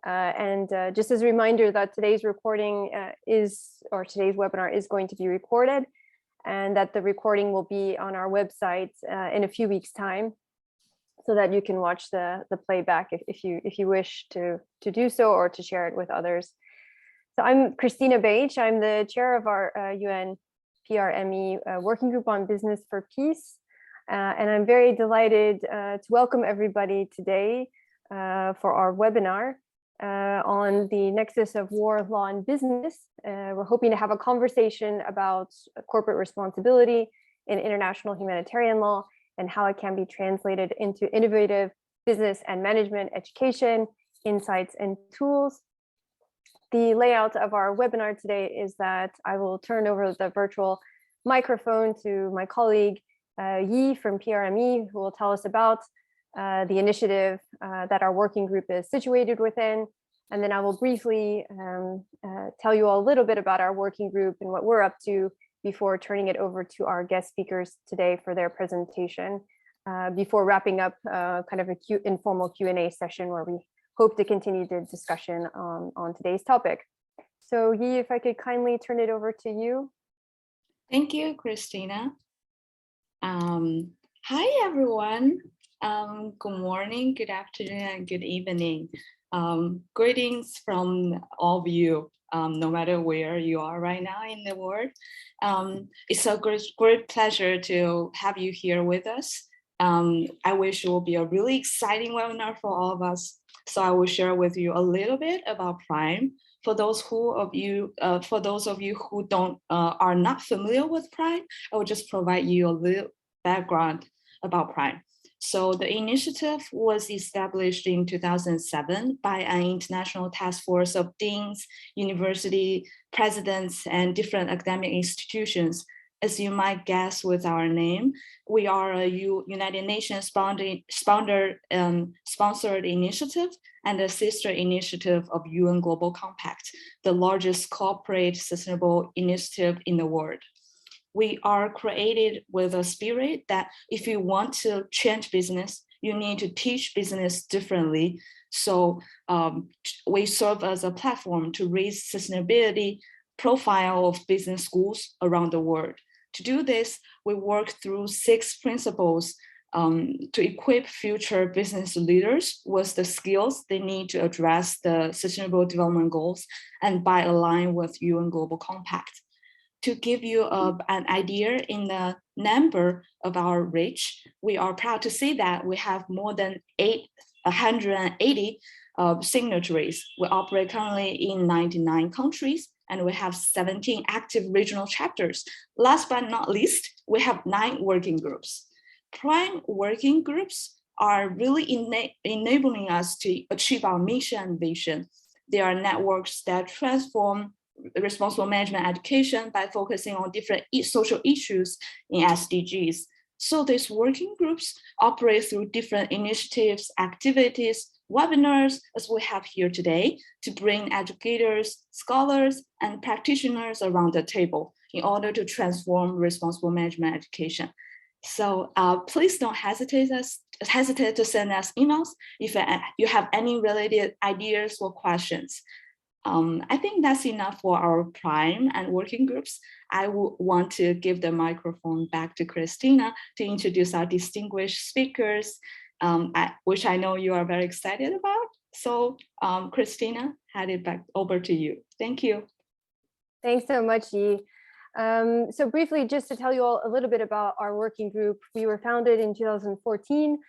Just as a reminder that today's webinar is going to be recorded, and that the recording will be on our website in a few weeks' time, so that you can watch the playback if you wish to do so, or to share it with others. So I'm Christina Bage. I'm the chair of our UN PRME Working Group on Business for Peace. And I'm very delighted to welcome everybody today for our webinar on the nexus of war, law, and business. We're hoping to have a conversation about corporate responsibility in international humanitarian law and how it can be translated into innovative business and management education, insights, and tools. The layout of our webinar today is that I will turn over the virtual microphone to my colleague, Yi from PRME, who will tell us about the initiative that our working group is situated within. And then I will briefly tell you all a little bit about our working group and what we're up to before turning it over to our guest speakers today for their presentation, before wrapping up kind of an informal Q&A session where we hope to continue the discussion on today's topic. So Yi, if I could kindly turn it over to you. Thank you, Christina. Hi, everyone. Good morning, good afternoon, and good evening. Greetings from all of you, no matter where you are right now in the world. It's a great pleasure to have you here with us. I wish it will be a really exciting webinar for all of us. So I will share with you a little bit about Prime. For those of you who are not familiar with Prime, I will just provide you a little background about Prime. So the initiative was established in 2007 by an international task force of deans, university presidents, and different academic institutions. As you might guess with our name, we are a United Nations sponsored initiative and a sister initiative of UN Global Compact, the largest corporate sustainable initiative in the world. We are created with a spirit that if you want to change business, you need to teach business differently. So we serve as a platform to raise sustainability profile of business schools around the world. To do this, we work through 6 principles to equip future business leaders with the skills they need to address the Sustainable Development Goals and by align with UN Global Compact. To give you an idea in the number of our reach, we are proud to say that we have more than 880 signatories. We operate currently in 99 countries, and we have 17 active regional chapters. Last but not least, we have 9 working groups. Prime working groups are really enabling us to achieve our mission and vision. They are networks that transform responsible management education by focusing on different social issues in SDGs. So these working groups operate through different initiatives, activities, webinars, as we have here today, to bring educators, scholars, and practitioners around the table in order to transform responsible management education. So please don't hesitate to send us emails if you have any related ideas or questions. I think that's enough for our Prime and working groups. I would want to give the microphone back to Christina to introduce our distinguished speakers, which I know you are very excited about. So Christina, hand it back over to you. Thank you. Thanks so much, Yi. So briefly, just to tell you all a little bit about our working group, we were founded in 2014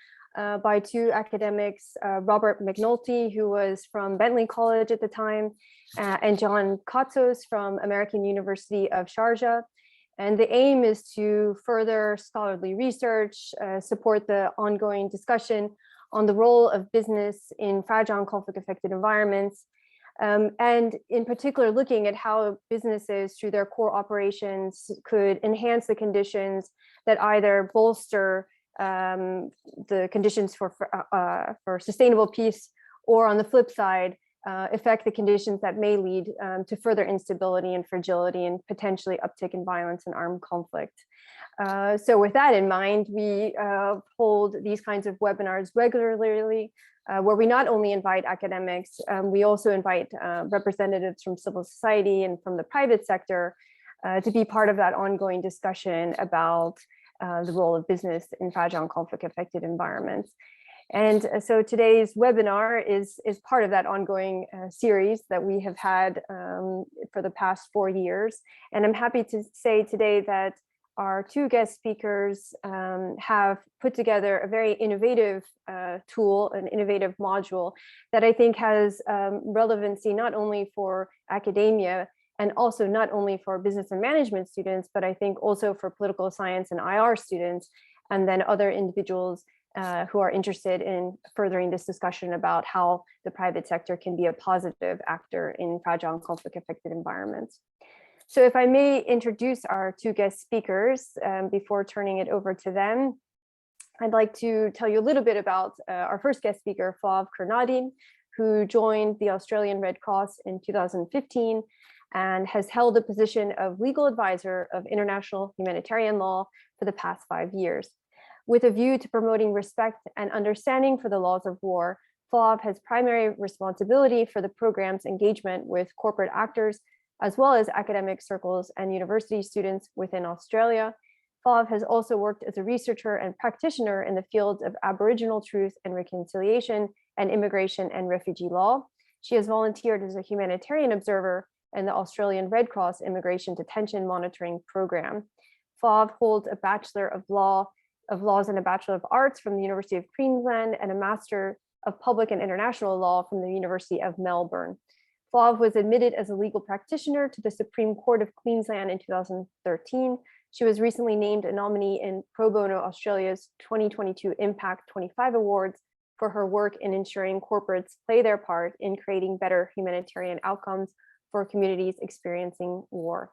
by 2 academics, Robert McNulty, who was from Bentley College at the time, and John Katos from American University of Sharjah. And the aim is to further scholarly research, support the ongoing discussion on the role of business in fragile and conflict-affected environments, and in particular, looking at how businesses through their core operations could enhance the conditions that either bolster the conditions for sustainable peace, or on the flip side, affect the conditions that may lead to further instability and fragility and potentially uptick in violence and armed conflict. So with that in mind, we hold these kinds of webinars regularly where we not only invite academics, we also invite representatives from civil society and from the private sector to be part of that ongoing discussion about the role of business in fragile and conflict-affected environments. And so today's webinar is part of that ongoing series that we have had for the past 4 years. And I'm happy to say today that our two guest speakers have put together a very innovative tool, an innovative module that I think has relevancy not only for academia and also not only for business and management students, but I think also for political science and IR students, and then other individuals who are interested in furthering this discussion about how the private sector can be a positive actor in fragile and conflict-affected environments. So if I may introduce our two guest speakers before turning it over to them, I'd like to tell you a little bit about our first guest speaker, Fauve Kurnadi, who joined the Australian Red Cross in 2015 and has held the position of legal advisor of international humanitarian law for the past 5 years. With a view to promoting respect and understanding for the laws of war, Fauve has primary responsibility for the program's engagement with corporate actors, as well as academic circles and university students within Australia. Fauve has also worked as a researcher and practitioner in the fields of Aboriginal truth and reconciliation and immigration and refugee law. She has volunteered as a humanitarian observer in the Australian Red Cross Immigration Detention Monitoring Program. Fauve holds a Bachelor of Laws and a Bachelor of Arts from the University of Queensland and a Master of Public and International Law from the University of Melbourne. Fauve was admitted as a legal practitioner to the Supreme Court of Queensland in 2013. She was recently named a nominee in Pro Bono Australia's 2022 Impact 25 Awards for her work in ensuring corporates play their part in creating better humanitarian outcomes for communities experiencing war.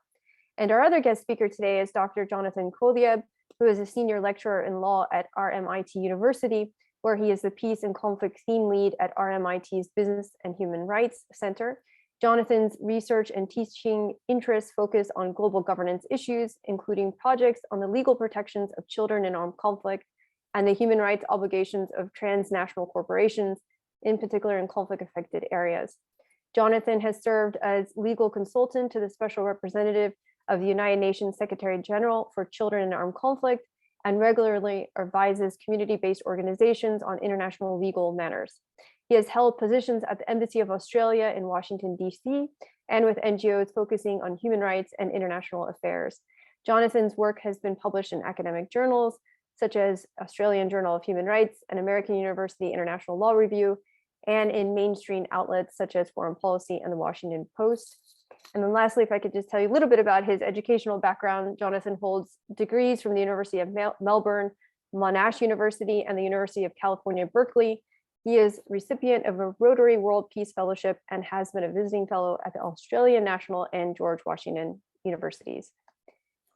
And our other guest speaker today is Dr. Jonathan Kolieb, who is a senior lecturer in law at RMIT University, where he is the Peace and Conflict Theme Lead at RMIT's Business and Human Rights Center. Jonathan's research and teaching interests focus on global governance issues, including projects on the legal protections of children in armed conflict and the human rights obligations of transnational corporations, in particular in conflict-affected areas. Jonathan has served as legal consultant to the Special Representative of the United Nations Secretary General for Children in Armed Conflict and regularly advises community-based organizations on international legal matters. He has held positions at the Embassy of Australia in Washington, D.C., and with NGOs focusing on human rights and international affairs. Jonathan's work has been published in academic journals, such as Australian Journal of Human Rights and American University International Law Review, and in mainstream outlets such as Foreign Policy and the Washington Post. And then lastly, if I could just tell you a little bit about his educational background, Jonathan holds degrees from the University of Melbourne, Monash University, and the University of California, Berkeley. He is recipient of a Rotary World Peace Fellowship and has been a visiting fellow at the Australian National and George Washington Universities.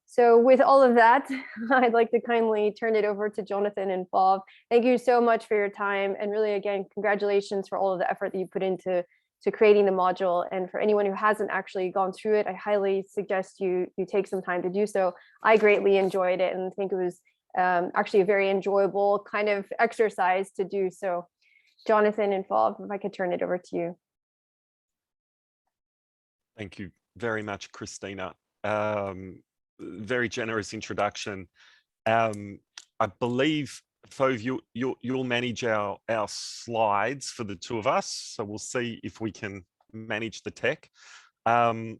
So with all of that, I'd like to kindly turn it over to Jonathan and Fauve. Thank you so much for your time. And really, again, congratulations for all of the effort that you put into creating the module. And for anyone who hasn't actually gone through it, I highly suggest you take some time to do so. I greatly enjoyed it and think it was actually a very enjoyable kind of exercise to do. So Jonathan and Fauve, if I could turn it over to you. Thank you very much, Christina. Very generous introduction. I believe, Fauve, you'll manage our slides for the two of us, so we'll see if we can manage the tech. My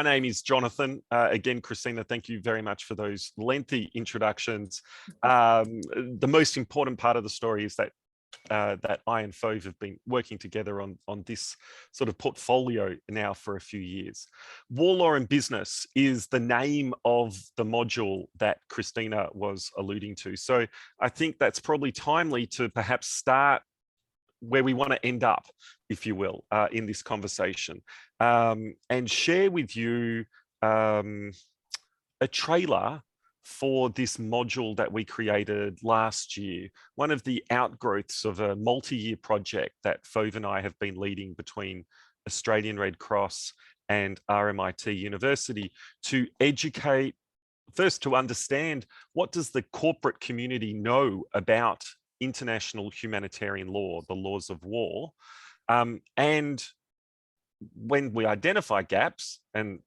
name is Jonathan. Again, Christina, thank you very much for those lengthy introductions. The most important part of the story is that I and Fauve have been working together on this sort of portfolio now for a few years. War, Law and Business is the name of the module that Christina was alluding to. So I think that's probably timely to perhaps start where we want to end up, if you will, in this conversation, and share with you a trailer for this module that we created last year, one of the outgrowths of a multi-year project that Fauve and I have been leading between Australian Red Cross and RMIT University to educate, first to understand what does the corporate community know about international humanitarian law, the laws of war. And when we identify gaps, and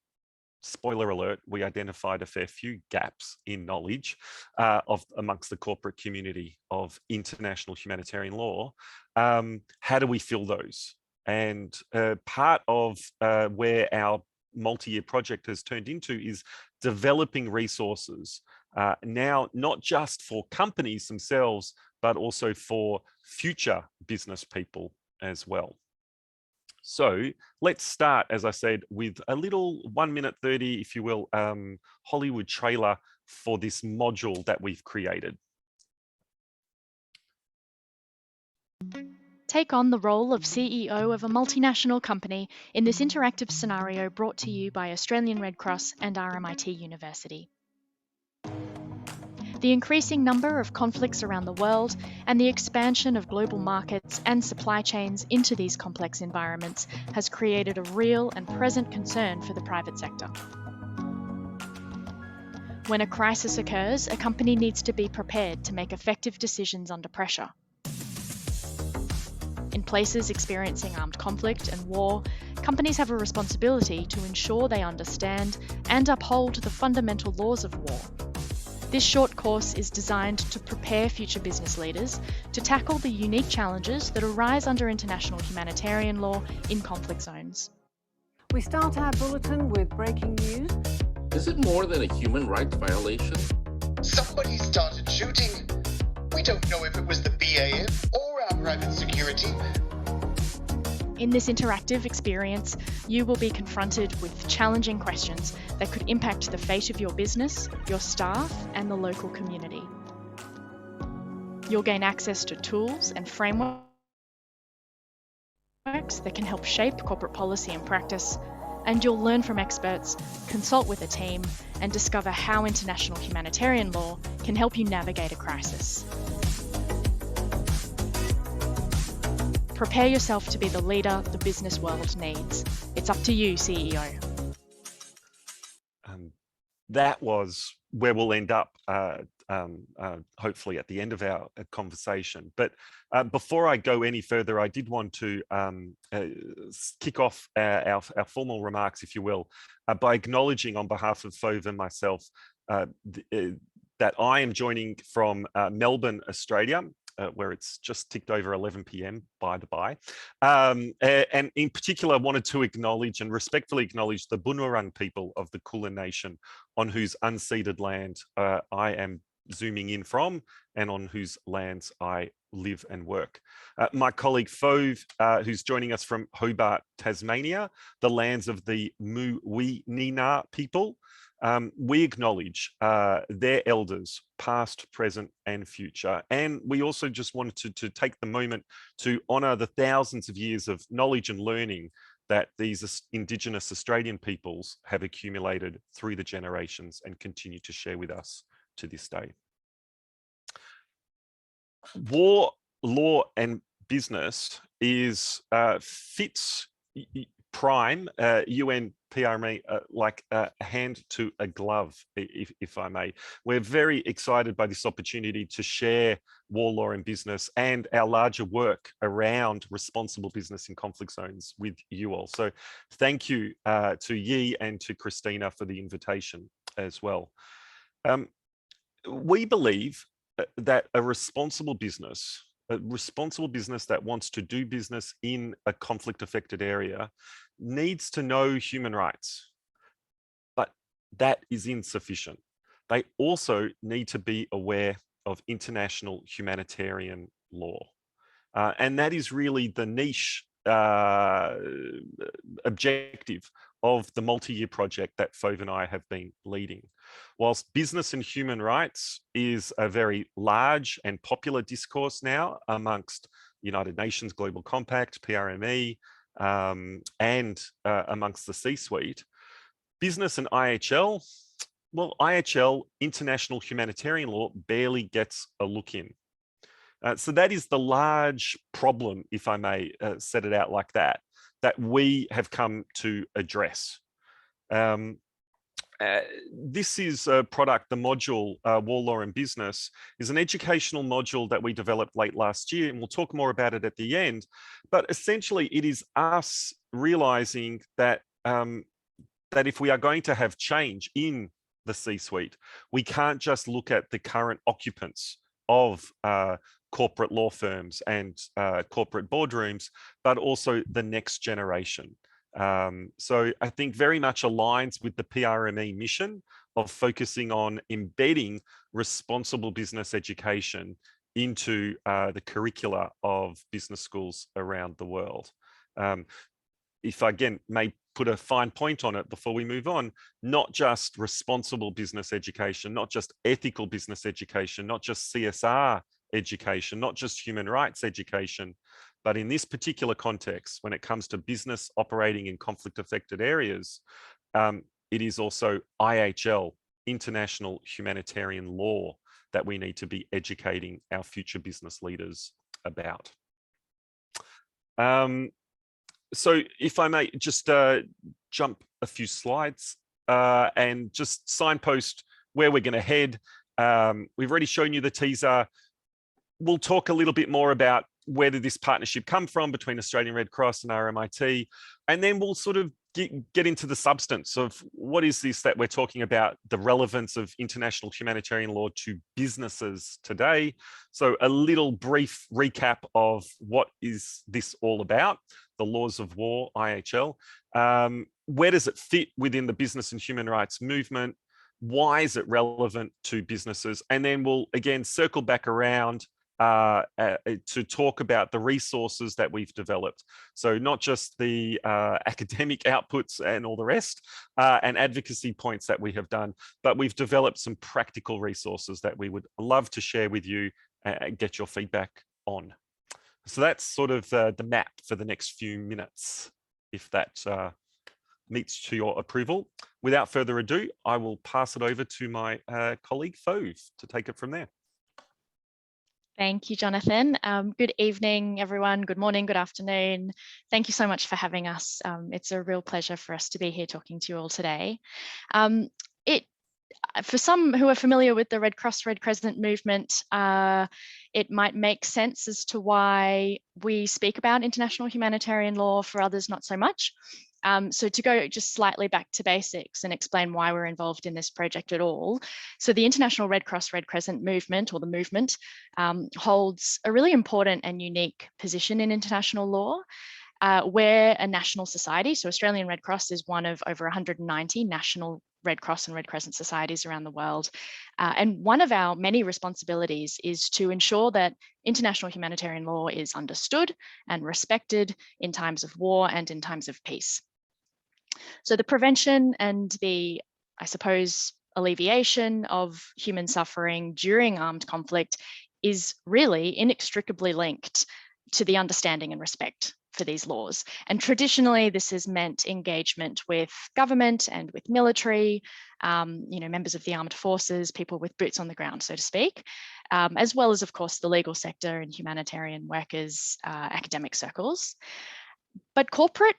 spoiler alert, we identified a fair few gaps in knowledge amongst the corporate community of international humanitarian law. How do we fill those? And part of where our multi-year project has turned into is developing resources now, not just for companies themselves, but also for future business people as well. So let's start, as I said, with a little 1 minute 30, if you will, Hollywood trailer for this module that we've created. Take on the role of CEO of a multinational company in this interactive scenario brought to you by Australian Red Cross and RMIT University. The increasing number of conflicts around the world and the expansion of global markets and supply chains into these complex environments has created a real and present concern for the private sector. When a crisis occurs, a company needs to be prepared to make effective decisions under pressure. In places experiencing armed conflict and war, companies have a responsibility to ensure they understand and uphold the fundamental laws of war. This short course is designed to prepare future business leaders to tackle the unique challenges that arise under international humanitarian law in conflict zones. We start our bulletin with breaking news. Is it more than a human rights violation? Somebody started shooting. We don't know if it was the BAF or our private security. In this interactive experience, you will be confronted with challenging questions that could impact the fate of your business, your staff, and the local community. You'll gain access to tools and frameworks that can help shape corporate policy and practice, and you'll learn from experts, consult with a team, and discover how international humanitarian law can help you navigate a crisis. Prepare yourself to be the leader the business world needs. It's up to you, CEO. That was where we'll end up, hopefully at the end of our conversation. But before I go any further, I did want to kick off our formal remarks, if you will, by acknowledging on behalf of Fauve and myself that I am joining from Melbourne, Australia, where it's just ticked over 11 p.m. by the by. And in particular, wanted to acknowledge and respectfully acknowledge the Bunurong people of the Kulin Nation, on whose unceded land I am zooming in from and on whose lands I live and work. My colleague Fauve, who's joining us from Hobart, Tasmania, the lands of the Muwinina people. We acknowledge their elders, past, present, and future. And we also just wanted to take the moment to honour the thousands of years of knowledge and learning that these Indigenous Australian peoples have accumulated through the generations and continue to share with us to this day. War, law, and business is fits prime UN PRME like a hand to a glove, if I may. We're very excited by this opportunity to share war, law, and business and our larger work around responsible business in conflict zones with you all. So thank you to Yi and to Christina for the invitation as well. We believe that a responsible business that wants to do business in a conflict affected area needs to know human rights, but that is insufficient. They also need to be aware of international humanitarian law. And that is really the niche objective of the multi-year project that Fauve and I have been leading. Whilst business and human rights is a very large and popular discourse now amongst United Nations Global Compact, PRME, and amongst the C-suite, business and IHL, well, IHL, international humanitarian law, barely gets a look in. So that is the large problem, if I may set it out like that we have come to address. This is a product, the module War, Law and Business is an educational module that we developed late last year, and we'll talk more about it at the end. But essentially it is us realizing that, that if we are going to have change in the C-suite, we can't just look at the current occupants of corporate law firms and corporate boardrooms, but also the next generation. So I think very much aligns with the PRME mission of focusing on embedding responsible business education into the curricula of business schools around the world. If I, again, may put a fine point on it before we move on, not just responsible business education, not just ethical business education, not just CSR education, not just human rights education, but in this particular context, when it comes to business operating in conflict affected areas, it is also IHL, international humanitarian law, that we need to be educating our future business leaders about. So if I may just jump a few slides and just signpost where we're going to head. We've already shown you the teaser. We'll talk a little bit more about where did this partnership come from between Australian Red Cross and RMIT, and then we'll sort of get into the substance of what is this that we're talking about, the relevance of international humanitarian law to businesses today. So a little brief recap of what is this all about, the laws of war, IHL. Where does it fit within the business and human rights movement? Why is it relevant to businesses? And then we'll again circle back around to talk about the resources that we've developed. So not just the academic outputs and all the rest and advocacy points that we have done, but we've developed some practical resources that we would love to share with you and get your feedback on. So that's sort of the map for the next few minutes, if that meets to your approval. Without further ado, I will pass it over to my colleague Fauve to take it from there. Thank you, Jonathan. Good evening, everyone. Good morning, good afternoon. Thank you so much for having us. It's a real pleasure for us to be here talking to you all today. For some who are familiar with the Red Cross, Red Crescent movement, it might make sense as to why we speak about international humanitarian law, for others not so much. So to go just slightly back to basics and explain why we're involved in this project at all. So the International Red Cross Red Crescent movement, or the movement, holds a really important and unique position in international law. We're a national society, so Australian Red Cross is one of over 190 national Red Cross and Red Crescent societies around the world. And one of our many responsibilities is to ensure that international humanitarian law is understood and respected in times of war and in times of peace. So the prevention and the, I suppose, alleviation of human suffering during armed conflict is really inextricably linked to the understanding and respect for these laws. And traditionally, this has meant engagement with government and with military, members of the armed forces, people with boots on the ground, so to speak, as well as, of course, the legal sector and humanitarian workers, academic circles. But corporate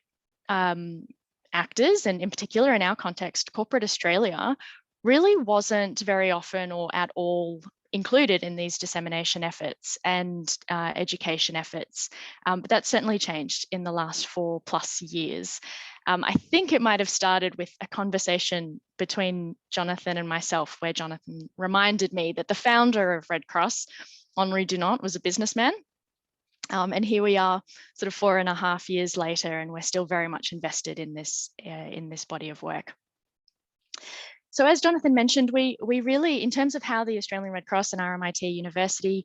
actors, and in particular in our context, corporate Australia, really wasn't very often or at all included in these dissemination efforts and education efforts. But that's certainly changed in the last 4+ years. I think it might have started with a conversation between Jonathan and myself, where Jonathan reminded me that the founder of Red Cross, Henri Dunant, was a businessman. And here we are sort of 4.5 years later, and we're still very much invested in this body of work. So as Jonathan mentioned, we really, in terms of how the Australian Red Cross and RMIT University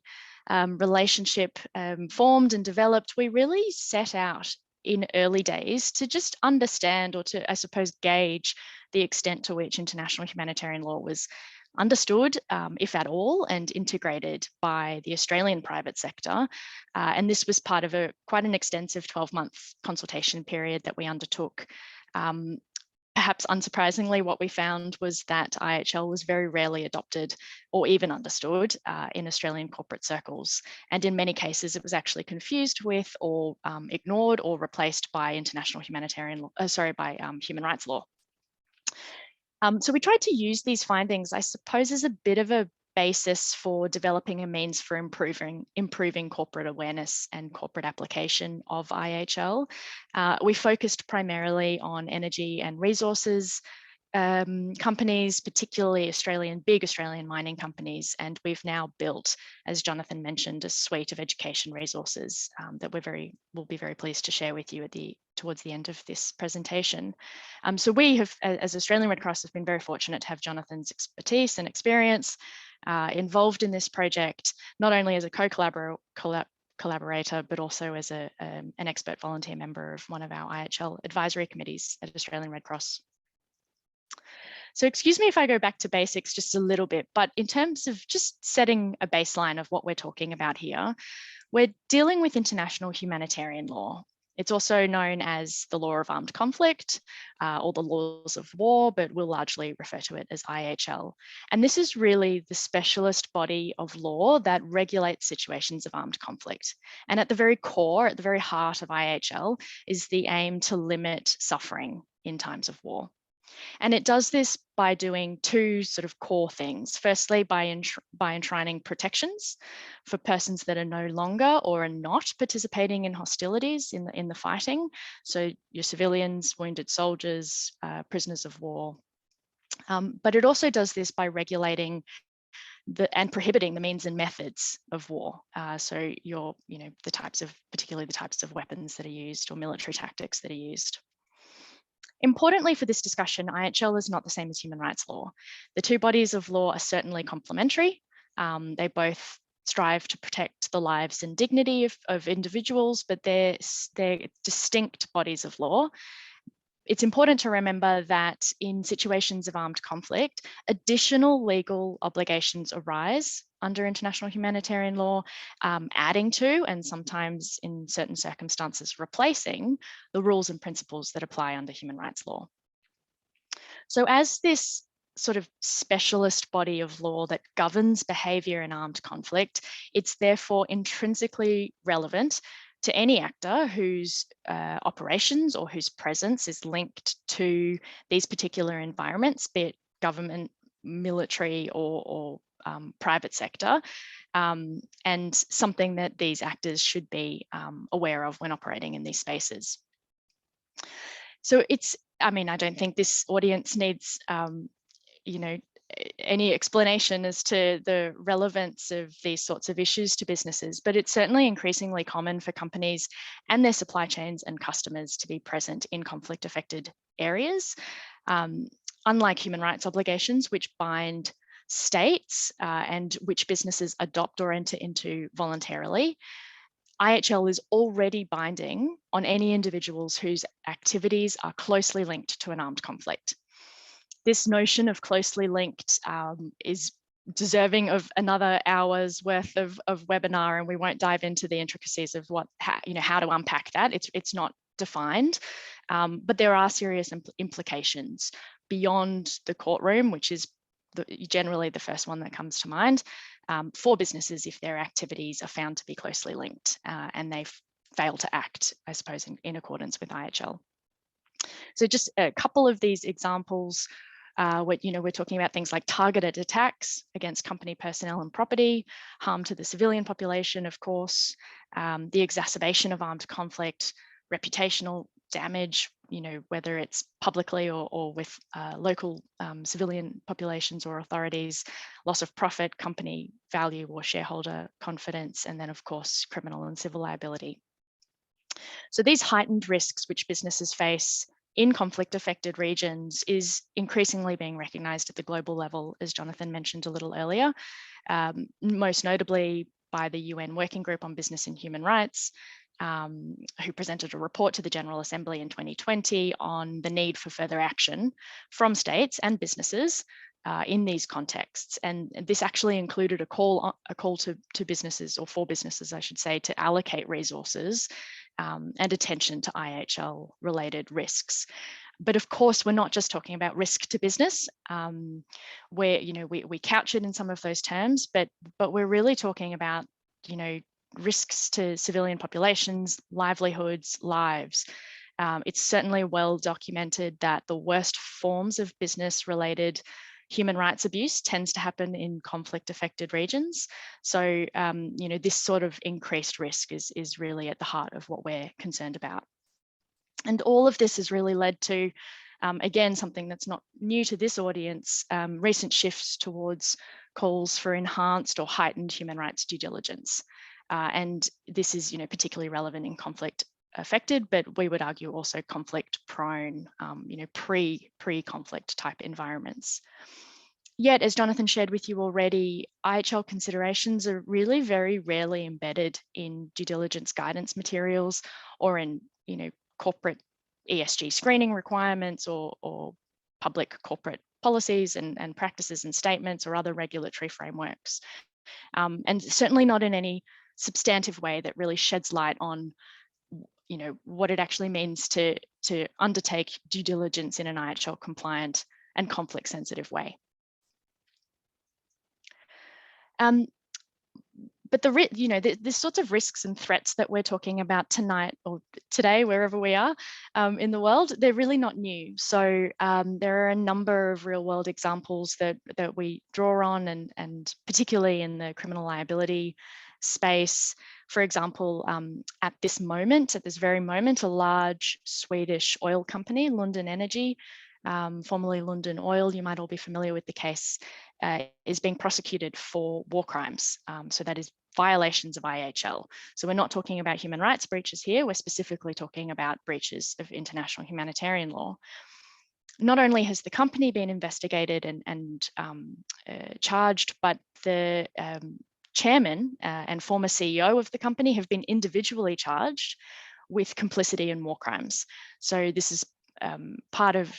relationship formed and developed, we really set out in early days to just understand, or to, I suppose, gauge the extent to which international humanitarian law was understood, if at all, and integrated by the Australian private sector. And this was part of quite an extensive 12-month consultation period that we undertook. Perhaps unsurprisingly, what we found was that IHL was very rarely adopted or even understood in Australian corporate circles. And in many cases, it was actually confused with or ignored or replaced by international humanitarian law, by human rights law. So we tried to use these findings, I suppose, as a bit of a basis for developing a means for improving corporate awareness and corporate application of IHL. We focused primarily on energy and resources companies, particularly big Australian mining companies, and we've now built, as Jonathan mentioned, a suite of education resources that we'll be very pleased to share with you towards the end of this presentation. So we have, as Australian Red Cross, have been very fortunate to have Jonathan's expertise and experience involved in this project, not only as a collaborator, but also as an expert volunteer member of one of our IHL advisory committees at Australian Red Cross. So excuse me if I go back to basics just a little bit, but in terms of just setting a baseline of what we're talking about here, we're dealing with international humanitarian law. It's also known as the law of armed conflict or the laws of war, but we'll largely refer to it as IHL. And this is really the specialist body of law that regulates situations of armed conflict. And at the very core, at the very heart of IHL is the aim to limit suffering in times of war. And it does this by doing two sort of core things. Firstly, by enshrining protections for persons that are no longer or are not participating in hostilities in the fighting. So your civilians, wounded soldiers, prisoners of war. But it also does this by regulating and prohibiting the means and methods of war. So particularly the types of weapons that are used or military tactics that are used. Importantly for this discussion, IHL is not the same as human rights law. The two bodies of law are certainly complementary. They both strive to protect the lives and dignity of individuals, but they're distinct bodies of law. It's important to remember that in situations of armed conflict, additional legal obligations arise under international humanitarian law, adding to, and sometimes in certain circumstances replacing, the rules and principles that apply under human rights law. So as this sort of specialist body of law that governs behaviour in armed conflict, it's therefore intrinsically relevant to any actor whose operations or whose presence is linked to these particular environments, be it government, military, or private sector, and something that these actors should be aware of when operating in these spaces. So I don't think this audience needs, any explanation as to the relevance of these sorts of issues to businesses, but it's certainly increasingly common for companies and their supply chains and customers to be present in conflict-affected areas. Unlike human rights obligations, which bind states and which businesses adopt or enter into voluntarily, IHL is already binding on any individuals whose activities are closely linked to an armed conflict. This notion of closely linked is deserving of another hour's worth of webinar, and we won't dive into the intricacies of how to unpack that. It's not defined, but there are serious implications beyond the courtroom, which is generally the first one that comes to mind, for businesses if their activities are found to be closely linked and they fail to act, I suppose, in accordance with IHL. So just a couple of these examples. We're talking about things like targeted attacks against company personnel and property, harm to the civilian population, of course, the exacerbation of armed conflict, reputational damage, whether it's publicly or with local civilian populations or authorities, loss of profit, company value or shareholder confidence, and then of course, criminal and civil liability. So these heightened risks which businesses face in conflict-affected regions is increasingly being recognised at the global level, as Jonathan mentioned a little earlier, most notably by the UN Working Group on Business and Human Rights, who presented a report to the General Assembly in 2020 on the need for further action from states and businesses in these contexts. And this actually included a call to businesses, or for businesses, I should say, to allocate resources and attention to IHL related risks. But of course, we're not just talking about risk to business, where we couch it in some of those terms, but we're really talking about risks to civilian populations, livelihoods, lives. It's certainly well documented that the worst forms of business-related human rights abuse tends to happen in conflict-affected regions. So, this sort of increased risk is really at the heart of what we're concerned about. And all of this has really led to, again, something that's not new to this audience, recent shifts towards calls for enhanced or heightened human rights due diligence. And this is, particularly relevant in conflict affected, but we would argue also conflict prone, pre-conflict type environments. Yet, as Jonathan shared with you already, IHL considerations are really very rarely embedded in due diligence guidance materials or in, corporate ESG screening requirements or public corporate policies and practices and statements or other regulatory frameworks. And certainly not in any substantive way that really sheds light on what it actually means to undertake due diligence in an IHL compliant and conflict sensitive way. But the sorts of risks and threats that we're talking about tonight or today, wherever we are in the world, they're really not new. So there are a number of real world examples that we draw on, and particularly in the criminal liability space. For example, at this very moment, a large Swedish oil company, Lundin Energy, formerly Lundin Oil, you might all be familiar with the case, is being prosecuted for war crimes. So that is violations of IHL. So we're not talking about human rights breaches here, we're specifically talking about breaches of international humanitarian law. Not only has the company been investigated and charged, but the chairman and former CEO of the company have been individually charged with complicity in war crimes. So this is part of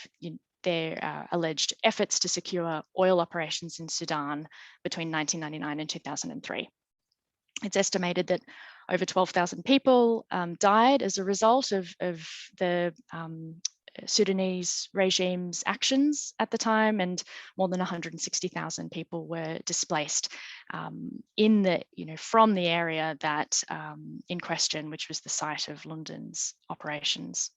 their alleged efforts to secure oil operations in Sudan between 1999 and 2003. It's estimated that over 12,000 people died as a result of the Sudanese regime's actions at the time, and more than 160,000 people were displaced in the, from the area that in question, which was the site of Lundin's operations.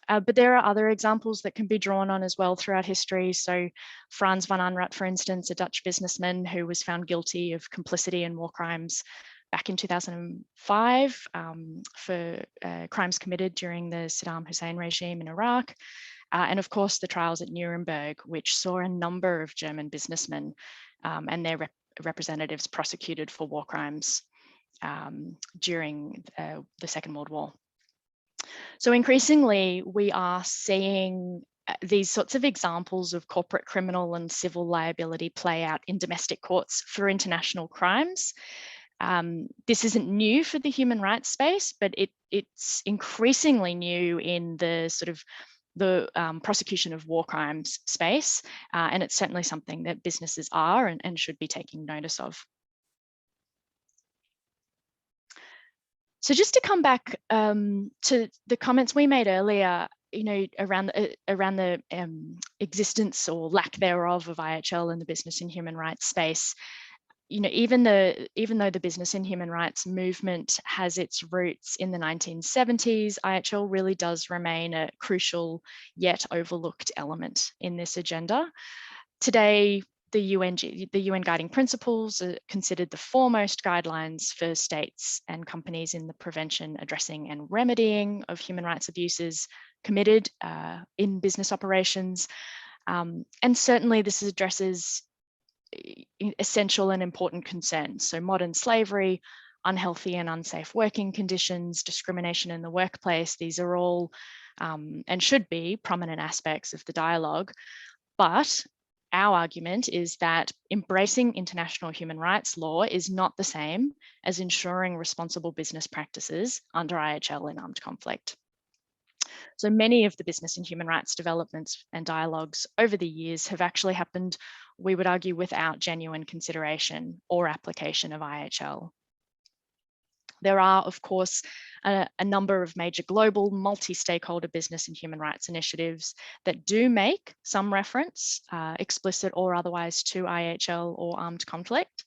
But there are other examples that can be drawn on as well throughout history. So Frans van Anrut, for instance, a Dutch businessman who was found guilty of complicity in war crimes back in 2005 for crimes committed during the Saddam Hussein regime in Iraq. And of course, the trials at Nuremberg, which saw a number of German businessmen and their representatives prosecuted for war crimes during the Second World War. So increasingly, we are seeing these sorts of examples of corporate criminal and civil liability play out in domestic courts for international crimes. This isn't new for the human rights space, but it's increasingly new in the sort of the prosecution of war crimes space. And it's certainly something that businesses are and should be taking notice of. So just to come back to the comments we made earlier, around the existence or lack thereof of IHL in the business and human rights space, even though the business and human rights movement has its roots in the 1970s, IHL really does remain a crucial yet overlooked element in this agenda. Today, the UN guiding principles are considered the foremost guidelines for states and companies in the prevention, addressing and remedying of human rights abuses committed in business operations. And certainly this addresses essential and important concerns. So modern slavery, unhealthy and unsafe working conditions, discrimination in the workplace, these are all and should be prominent aspects of the dialogue. But our argument is that embracing international human rights law is not the same as ensuring responsible business practices under IHL in armed conflict. So many of the business and human rights developments and dialogues over the years have actually happened, we would argue, without genuine consideration or application of IHL. There are, of course, a number of major global multi-stakeholder business and human rights initiatives that do make some reference, explicit or otherwise, to IHL or armed conflict.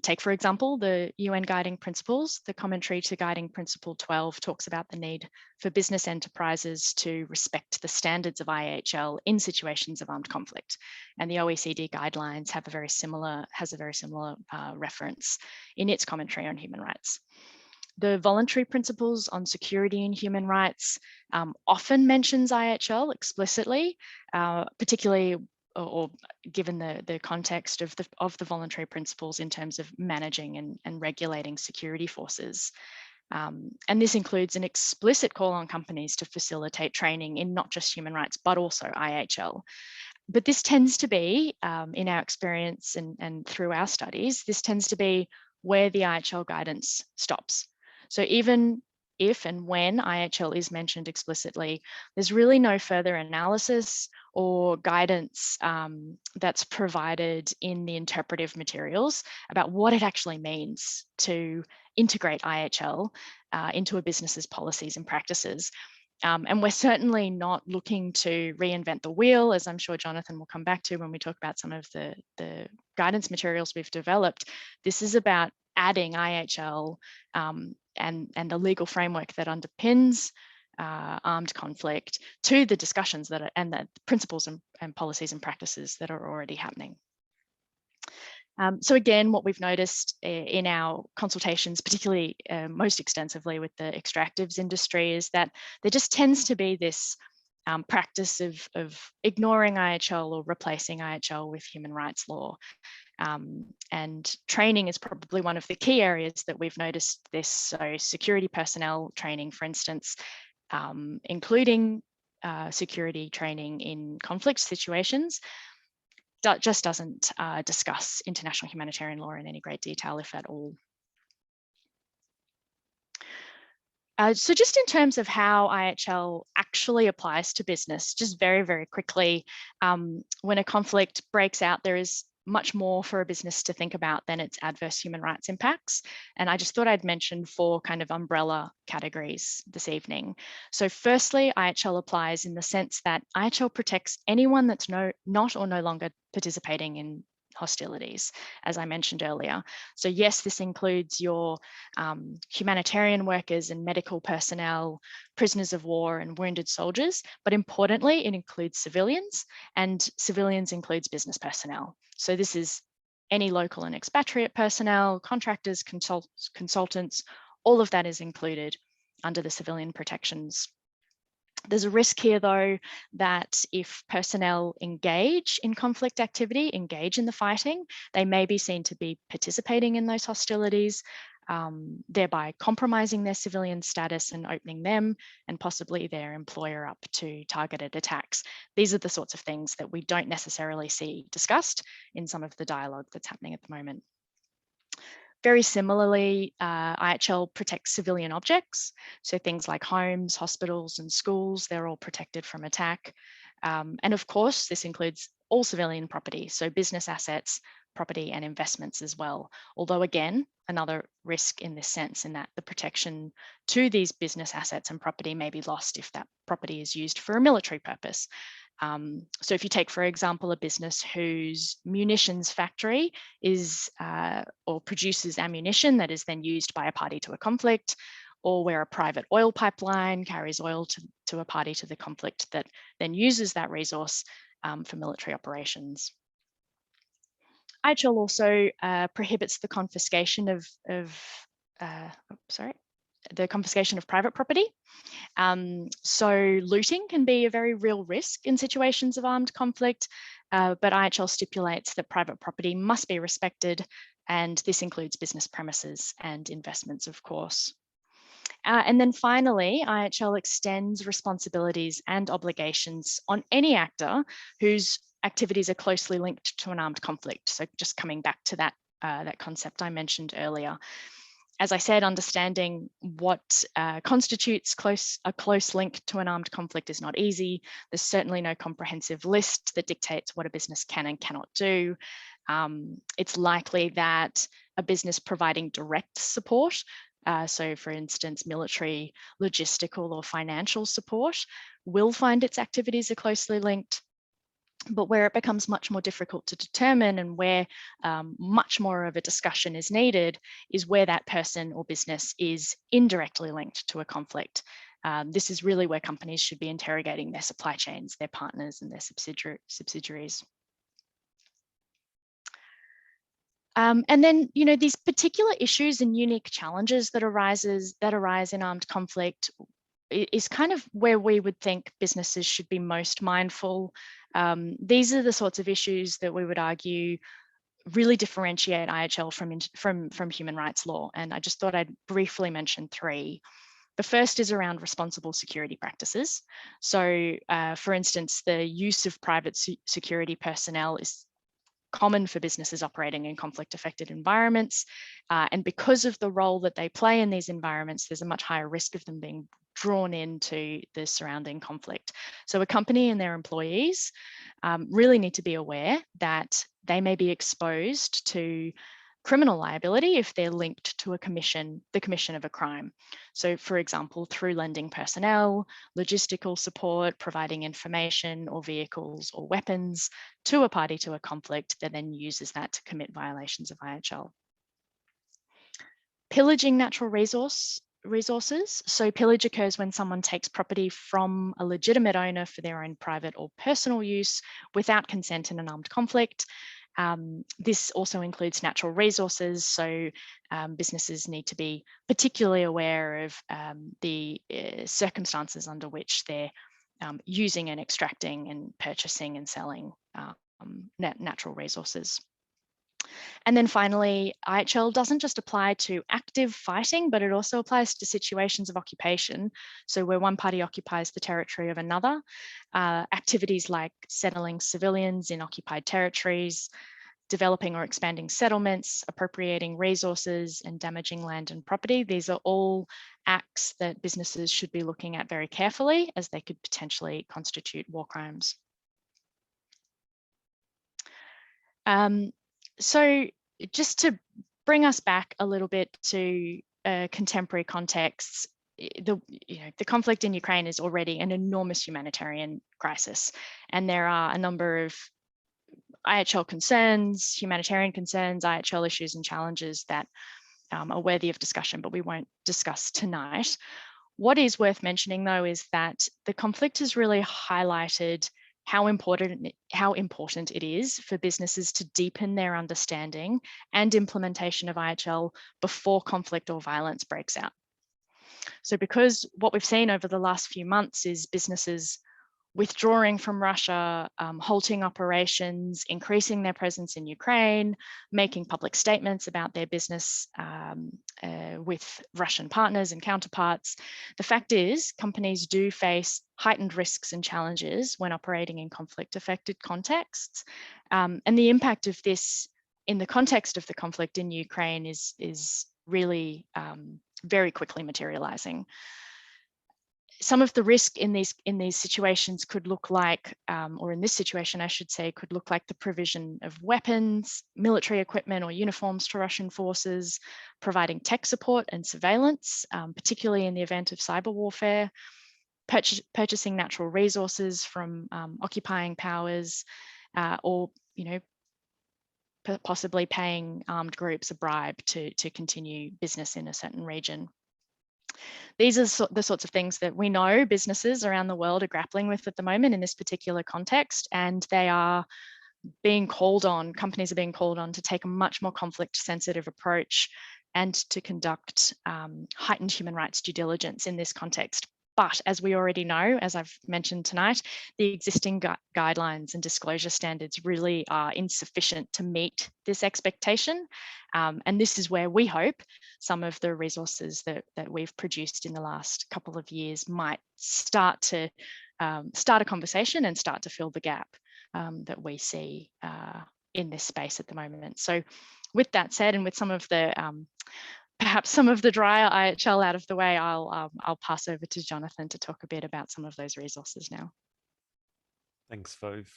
Take, for example, the UN Guiding Principles. The commentary to Guiding Principle 12 talks about the need for business enterprises to respect the standards of IHL in situations of armed conflict. And the OECD guidelines has a very similar reference in its commentary on human rights. The voluntary principles on security and human rights often mentions IHL explicitly, particularly or given the context of the voluntary principles in terms of managing and regulating security forces. And this includes an explicit call on companies to facilitate training in not just human rights, but also IHL. But this tends to be, in our experience and through our studies, this tends to be where the IHL guidance stops. So even if and when IHL is mentioned explicitly, there's really no further analysis or guidance that's provided in the interpretive materials about what it actually means to integrate IHL into a business's policies and practices. And we're certainly not looking to reinvent the wheel, as I'm sure Jonathan will come back to when we talk about some of the guidance materials we've developed. This is about adding IHL and the legal framework that underpins armed conflict to the discussions that are, and the principles and policies and practices that are already happening. So again, what we've noticed in our consultations, particularly most extensively with the extractives industry, is that there just tends to be this practice of ignoring IHL or replacing IHL with human rights law. And training is probably one of the key areas that we've noticed this. So security personnel training, for instance, including security training in conflict situations, just doesn't discuss international humanitarian law in any great detail, if at all. So just in terms of how IHL actually applies to business, just very, very quickly, when a conflict breaks out, there is much more for a business to think about than its adverse human rights impacts. And I just thought I'd mention 4 kind of umbrella categories this evening. So firstly, IHL applies in the sense that IHL protects anyone that's not or no longer participating in hostilities, as I mentioned earlier. So yes, this includes your humanitarian workers and medical personnel, prisoners of war and wounded soldiers, but importantly, it includes civilians, and civilians includes business personnel. So this is any local and expatriate personnel, contractors, consultants, all of that is included under the civilian protections. There's a risk here, though, that if personnel engage in conflict activity, engage in the fighting, they may be seen to be participating in those hostilities, thereby compromising their civilian status and opening them and possibly their employer up to targeted attacks. These are the sorts of things that we don't necessarily see discussed in some of the dialogue that's happening at the moment. Very similarly, IHL protects civilian objects. So things like homes, hospitals, and schools, they're all protected from attack. And of course, this includes all civilian property, so business assets, property, and investments as well. Although again, another risk in this sense, in that the protection to these business assets and property may be lost if that property is used for a military purpose. So if you take, for example, a business whose munitions factory is or produces ammunition that is then used by a party to a conflict, or where a private oil pipeline carries oil to a party to the conflict that then uses that resource for military operations. IHL also prohibits the confiscation of private property. So looting can be a very real risk in situations of armed conflict, but IHL stipulates that private property must be respected, and this includes business premises and investments, of course. And then finally, IHL extends responsibilities and obligations on any actor whose activities are closely linked to an armed conflict. So just coming back to that concept I mentioned earlier. As I said, understanding what constitutes a close link to an armed conflict is not easy. There's certainly no comprehensive list that dictates what a business can and cannot do. It's likely that a business providing direct support, so for instance, military, logistical, or financial support, will find its activities are closely linked. But where it becomes much more difficult to determine and where much more of a discussion is needed is where that person or business is indirectly linked to a conflict. This is really where companies should be interrogating their supply chains, their partners, and their subsidiaries. And then, you know, these particular issues and unique challenges that arise in armed conflict is kind of where we would think businesses should be most mindful. These are the sorts of issues that we would argue really differentiate IHL from human rights law. And I just thought I'd briefly mention three. The first is around responsible security practices. So, for instance, the use of private security personnel is common for businesses operating in conflict-affected environments. And because of the role that they play in these environments, there's a much higher risk of them being drawn into the surrounding conflict. So a company and their employees really need to be aware that they may be exposed to criminal liability if they're linked to the commission of a crime. So, for example, through lending personnel, logistical support, providing information or vehicles or weapons to a party to a conflict that then uses that to commit violations of IHL. Pillaging natural resources. So pillage occurs when someone takes property from a legitimate owner for their own private or personal use without consent in an armed conflict. This also includes natural resources, so businesses need to be particularly aware of the circumstances under which they're using and extracting and purchasing and selling natural resources. And then finally, IHL doesn't just apply to active fighting, but it also applies to situations of occupation. So where one party occupies the territory of another, activities like settling civilians in occupied territories, developing or expanding settlements, appropriating resources, and damaging land and property. These are all acts that businesses should be looking at very carefully, as they could potentially constitute war crimes. So just to bring us back a little bit to contemporary contexts, the conflict in Ukraine is already an enormous humanitarian crisis, and there are a number of IHL concerns, humanitarian concerns, IHL issues and challenges that are worthy of discussion, but we won't discuss tonight. What is worth mentioning, though, is that the conflict has really highlighted how important it is for businesses to deepen their understanding and implementation of IHL before conflict or violence breaks out. So because what we've seen over the last few months is businesses withdrawing from Russia, halting operations, increasing their presence in Ukraine, making public statements about their business with Russian partners and counterparts. The fact is, companies do face heightened risks and challenges when operating in conflict-affected contexts. And the impact of this in the context of the conflict in Ukraine is really very quickly materializing. Some of the risk in these situations could look like, or in this situation, I should say, could look like the provision of weapons, military equipment or uniforms to Russian forces, providing tech support and surveillance, particularly in the event of cyber warfare, purchasing natural resources from occupying powers, or possibly paying armed groups a bribe to continue business in a certain region. These are the sorts of things that we know businesses around the world are grappling with at the moment in this particular context, and they are being called on, companies are being called on to take a much more conflict-sensitive approach and to conduct heightened human rights due diligence in this context. But as we already know, as I've mentioned tonight, the existing guidelines and disclosure standards really are insufficient to meet this expectation. And this is where we hope some of the resources that we've produced in the last couple of years might start a conversation and start to fill the gap that we see in this space at the moment. So with that said, and with some of the perhaps some of the drier IHL out of the way, I'll pass over to Jonathan to talk a bit about some of those resources now. Thanks, Fauve.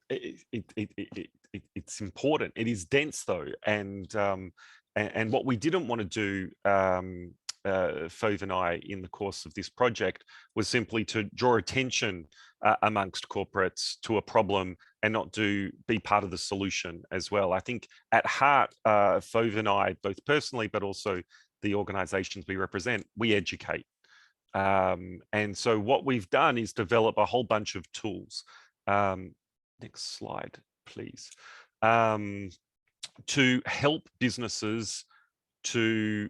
It's important. It is dense, though, and what we didn't want to do Fauve and I in the course of this project was simply to draw attention amongst corporates to a problem and not be part of the solution as well. I think at heart, Fauve and I, both personally, but also the organizations we represent, we educate. And so what we've done is develop a whole bunch of tools. Next slide, please. To help businesses to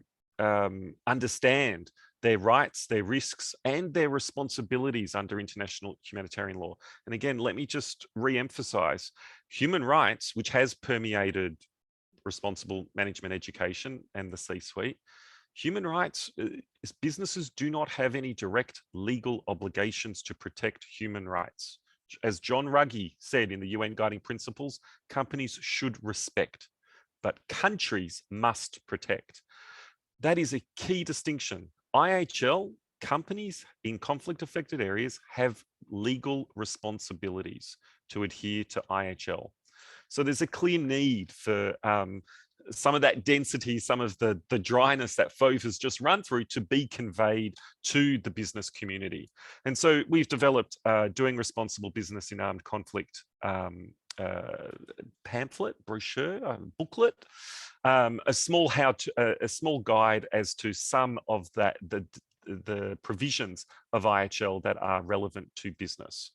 understand their rights, their risks, and their responsibilities under international humanitarian law. And again, let me just re-emphasize, human rights, which has permeated responsible management education and the C-suite, human rights, businesses do not have any direct legal obligations to protect human rights. As John Ruggie said in the UN Guiding Principles, companies should respect, but countries must protect. That is a key distinction. IHL, companies in conflict-affected areas have legal responsibilities to adhere to IHL. So there's a clear need for some of that density, some of the dryness that Fauve has just run through to be conveyed to the business community. And so we've developed Doing Responsible Business in Armed Conflict pamphlet, brochure, booklet, a small guide as to some of the provisions of IHL that are relevant to business.